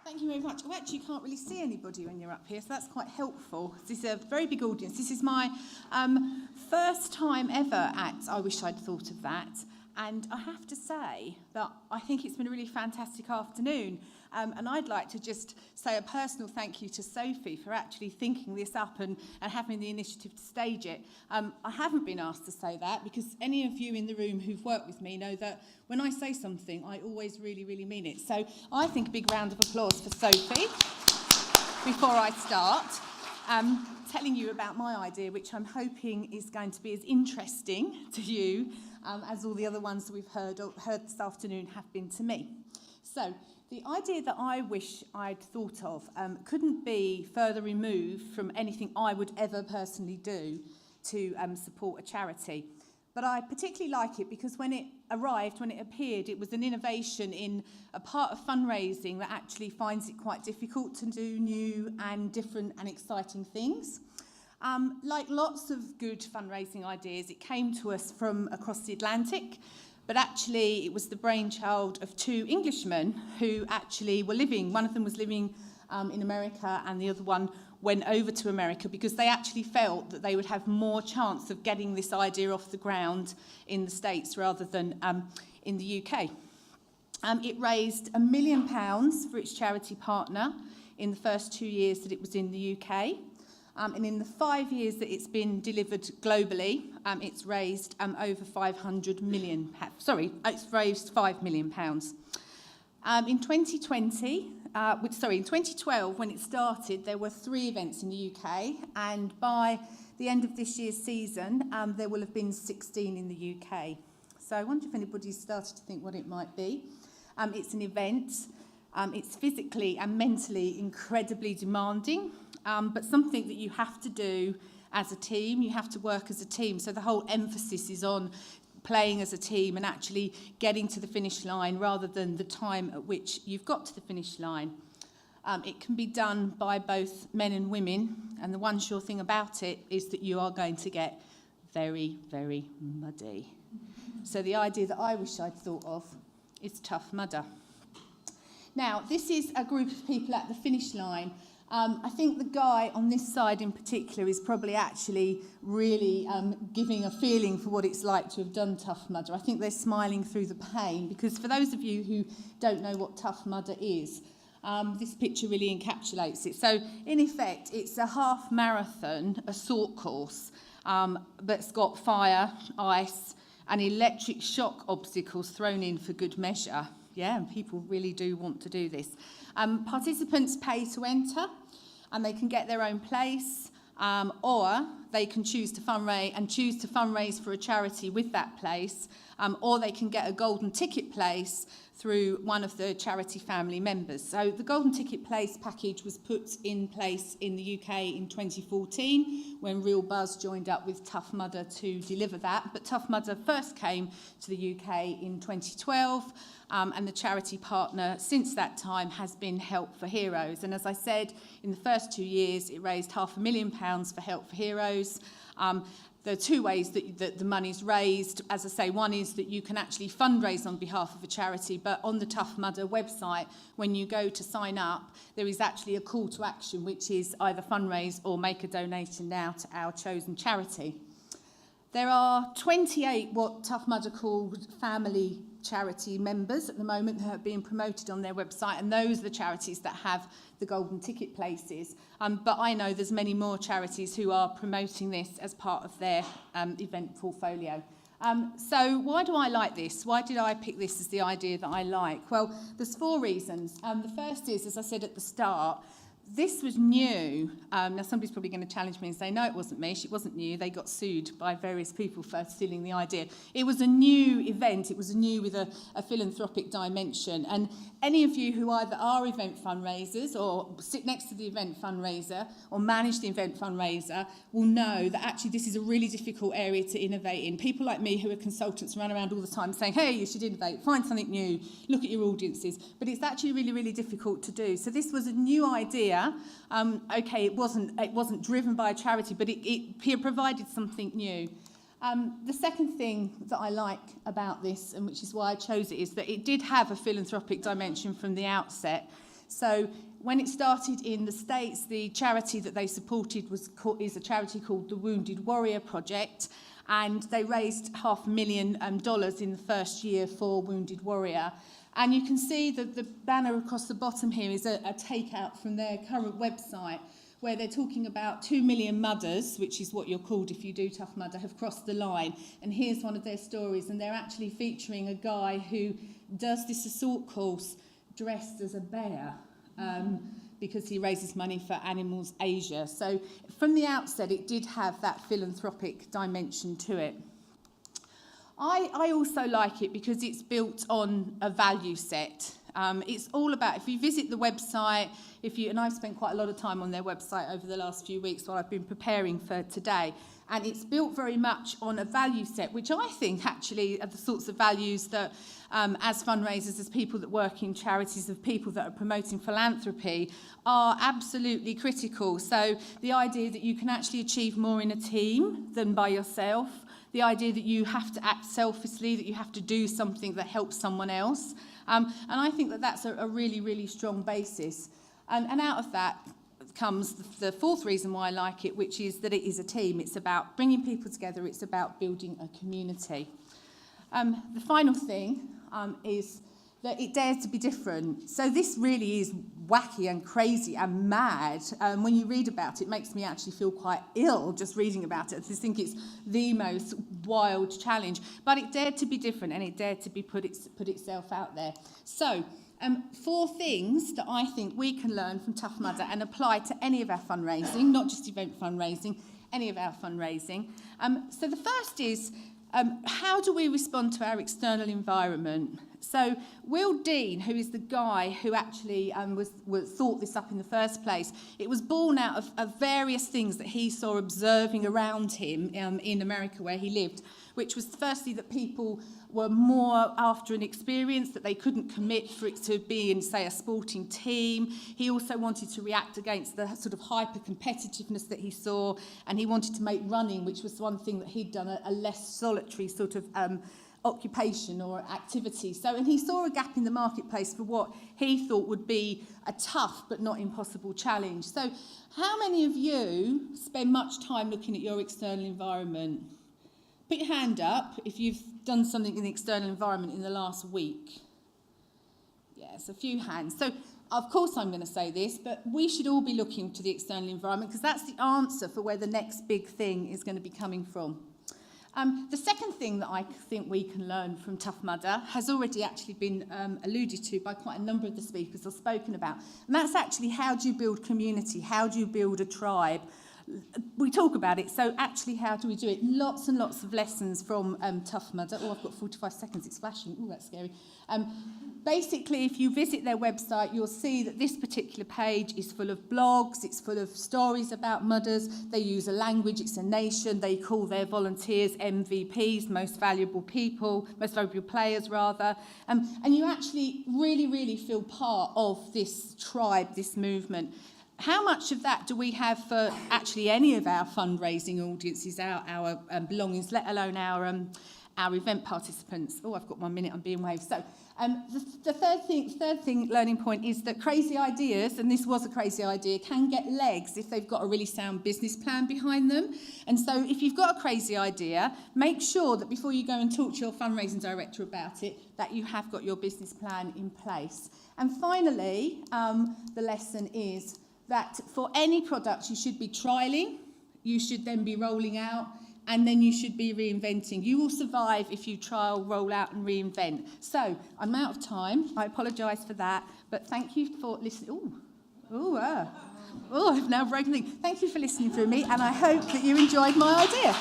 Thank you very much. Oh, actually, you can't really see anybody when you're up here, so that's quite helpful. This is a very big audience. This is my first time ever at I Wish I'd Thought of That. And I have to say that I think it's been a really fantastic afternoon. And I'd like to just say a personal thank you to SOFII for actually thinking this up and having the initiative to stage it. I haven't been asked to say that because any of you in the room who've worked with me know that when I say something, I always really, really mean it. So I think a big round of applause for SOFII before I start. Telling you about my idea, which I'm hoping is going to be as interesting to you as all the other ones that we've heard this afternoon have been to me. So the idea that I wish I'd thought of couldn't be further removed from anything I would ever personally do to support a charity. But I particularly like it because when it arrived, when it appeared, it was an innovation in a part of fundraising that actually finds it quite difficult to do new and different and exciting things. Like lots of good fundraising ideas, it came to us from across the Atlantic, but actually it was the brainchild of two Englishmen who actually were living. One of them was living in America and the other one went over to America because they actually felt that they would have more chance of getting this idea off the ground in the States rather than in the UK. It raised £1 million for its charity partner in the first 2 years that it was in the UK. And in the 5 years that it's been delivered globally, it's raised over 500 million. It's raised £5 million. In 2012, when it started, there were 3 events in the UK, and by the end of this year's season, there will have been 16 in the UK. So I wonder if anybody's started to think what it might be. It's an event. It's physically and mentally incredibly demanding, but something that you have to do as a team. You have to work as a team. So the whole emphasis is on playing as a team and actually getting to the finish line rather than the time at which you've got to the finish line. It can be done by both men and women, and the one sure thing about it is that you are going to get very, very muddy. So the idea that I wish I'd thought of is Tough Mudder. Now, this is a group of people at the finish line. I think the guy on this side in particular is probably actually really giving a feeling for what it's like to have done Tough Mudder. I think they're smiling through the pain because for those of you who don't know what Tough Mudder is, this picture really encapsulates it. So in effect, it's a half marathon assault course that's got fire, ice and electric shock obstacles thrown in for good measure. Yeah, and people really do want to do this. Participants pay to enter, and they can get their own place, or they can choose to fundraise for a charity with that place, or they can get a golden ticket place through one of the charity family members. So the golden ticket place package was put in place in the UK in 2014 when Real Buzz joined up with Tough Mudder to deliver that. But Tough Mudder first came to the UK in 2012. And the charity partner since that time has been Help for Heroes. And as I said, in the first 2 years, it raised £500,000 for Help for Heroes. There are 2 ways that the money's raised. As I say, one is that you can actually fundraise on behalf of a charity, but on the Tough Mudder website, when you go to sign up, there is actually a call to action, which is either fundraise or make a donation now to our chosen charity. There are 28 what Tough Mudder called family charity members at the moment that are being promoted on their website, and those are the charities that have the golden ticket places. But I know there's many more charities who are promoting this as part of their event portfolio. So why do I like this? Why did I pick this as the idea that I like? Well, there's 4 reasons. The first is, as I said at the start, this was new. Now, somebody's probably going to challenge me and say, no, it wasn't me. It wasn't new. They got sued by various people for stealing the idea. It was a new event. It was new with a philanthropic dimension. And any of you who either are event fundraisers or sit next to the event fundraiser or manage the event fundraiser will know that actually this is a really difficult area to innovate in. People like me who are consultants run around all the time saying, hey, you should innovate, find something new, look at your audiences. But it's actually really, really difficult to do. So this was a new idea. Okay, it wasn't driven by a charity, but it provided something new. The second thing that I like about this, and which is why I chose it, is that it did have a philanthropic dimension from the outset. So when it started in the States, the charity that they supported is a charity called the Wounded Warrior Project, and they raised $500,000 in the first year for Wounded Warrior. And you can see that the banner across the bottom here is a takeout from their current website, where they're talking about 2 million mudders, which is what you're called if you do Tough Mudder, have crossed the line. And here's one of their stories, and they're actually featuring a guy who does this assault course dressed as a bear, because he raises money for Animals Asia. So from the outset, it did have that philanthropic dimension to it. I also like it because it's built on a value set. It's all about, if you visit the website, and I've spent quite a lot of time on their website over the last few weeks while I've been preparing for today, and it's built very much on a value set, which I think actually are the sorts of values that, as fundraisers, as people that work in charities, of people that are promoting philanthropy, are absolutely critical. So the idea that you can actually achieve more in a team than by yourself, the idea that you have to act selflessly, that you have to do something that helps someone else. And I think that that's a really, really strong basis. And out of that comes the fourth reason why I like it, which is that it is a team. It's about bringing people together. It's about building a community. The final thing is that it dares to be different. So this really is wacky and crazy and mad. When you read about it, it makes me actually feel quite ill just reading about it. I just think it's the most wild challenge. But it dared to be different, and it dared to be put itself out there. So 4 things that I think we can learn from Tough Mudder and apply to any of our fundraising, not just event fundraising, any of our fundraising. So the first is, how do we respond to our external environment? So Will Dean, who is the guy who actually thought this up in the first place, it was born out of various things that he saw observing around him in America where he lived, which was firstly that people were more after an experience, that they couldn't commit for it to be in, say, a sporting team. He also wanted to react against the sort of hyper-competitiveness that he saw, and he wanted to make running, which was one thing that he'd done, a less solitary sort of occupation or activity. So, and he saw a gap in the marketplace for what he thought would be a tough but not impossible challenge. So how many of you spend much time looking at your external environment? Put your hand up if you've done something in the external environment in the last week. Yes, a few hands. So, of course I'm going to say this, but we should all be looking to the external environment because that's the answer for where the next big thing is going to be coming from. The second thing that I think we can learn from Tough Mudder has already actually been alluded to by quite a number of the speakers I've spoken about. And that's actually, how do you build community? How do you build a tribe? We talk about it, so actually how do we do it? Lots and lots of lessons from Tough Mudder. Oh, I've got 45 seconds, it's flashing. Oh, that's scary. Basically, if you visit their website, you'll see that this particular page is full of blogs, it's full of stories about mudders. They use a language, it's a nation. They call their volunteers MVPs, most valuable people, most valuable players, rather. And you actually really, really feel part of this tribe, this movement. How much of that do we have for actually any of our fundraising audiences, our belongings, let alone our event participants? Oh, I've got 1 minute, I'm being waved. So the third thing, learning point, is that crazy ideas, and this was a crazy idea, can get legs if they've got a really sound business plan behind them. And so if you've got a crazy idea, make sure that before you go and talk to your fundraising director about it, that you have got your business plan in place. And finally, the lesson is that for any product you should be trialling, you should then be rolling out, and then you should be reinventing. You will survive if you trial, roll out and reinvent. So I'm out of time. I apologise for that, but thank you for listening. I've now broken things. Thank you for listening to me, and I hope that you enjoyed my idea.